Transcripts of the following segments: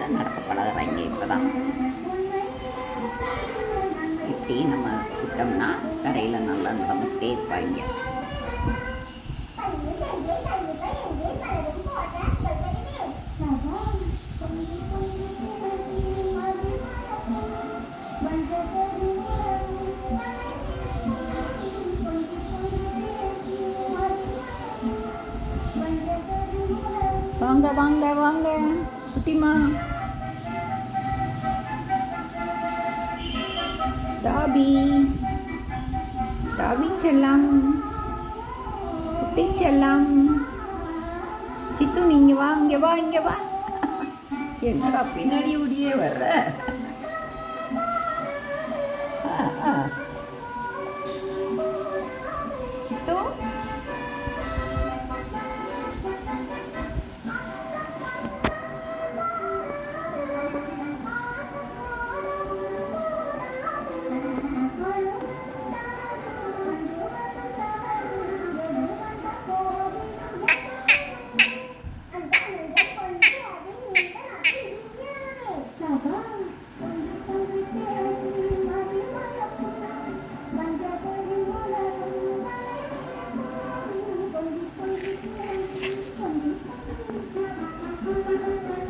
புதுசாக நடக்க பழகிறாங்க. இப்போ தான் இப்படி நம்ம விட்டோம்னா கரையில் நல்லா நடந்துகிட்டே இருப்பாங்க. வாங்க வாங்க வாங்க குட்டிமா. டாபி டாபி செல்லம், குட்டி செல்லம். சித்து நீங்க வா, இங்கே வா, இங்கே வா. என்னடா பின்னாடி ஓடியே வர்ற? சித்து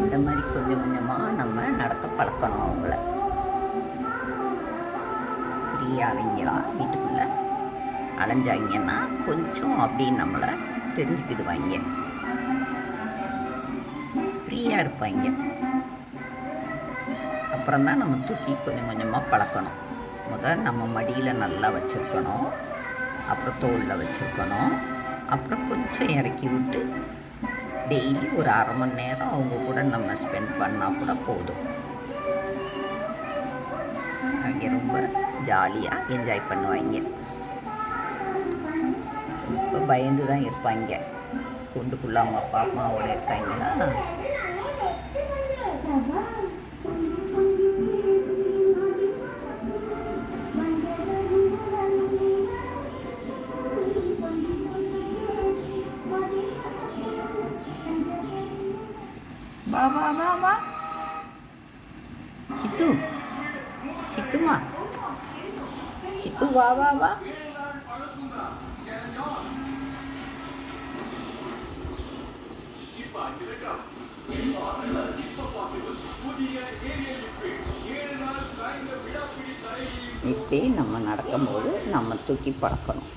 இந்த மாதிரி கொஞ்சம் கொஞ்சமாக நம்ம நடக்க பழக்கணும். அவங்கள ஃப்ரீயாக அவங்களாம் வீட்டுக்குள்ளே அலைஞ்சாங்கன்னா கொஞ்சம் அப்படி நம்மளை தெரிஞ்சுக்கிடுவாங்க, ஃப்ரீயாக இருப்பாங்க. அப்புறம் தான் நம்ம தூக்கி கொஞ்சம் கொஞ்சமாக பழக்கணும். முதல் நம்ம மடியில் நல்லா வச்சுருக்கணும், அப்புறம் தோளில் வச்சுருக்கணும், அப்புறம் கொஞ்சம் இறக்கி விட்டு டெய்லி ஒரு அரை மணி நேரம் அவங்க கூட நம்ம ஸ்பெண்ட் பண்ணால் கூட போதும். அவங்க ரொம்ப ஜாலியாக என்ஜாய் பண்ணுவாங்க. இப்போ பயந்து தான் இருப்பாங்க. கூண்டுக்குள்ளே அவங்க அப்பா அம்மாவோட இருக்காங்கன்னா வா வா வா வா. சித்து சித்துமா, சித்து வா வா வா. இப்படி நம்ம நடக்கும்போது நம்ம தூக்கி பழக்கணும்.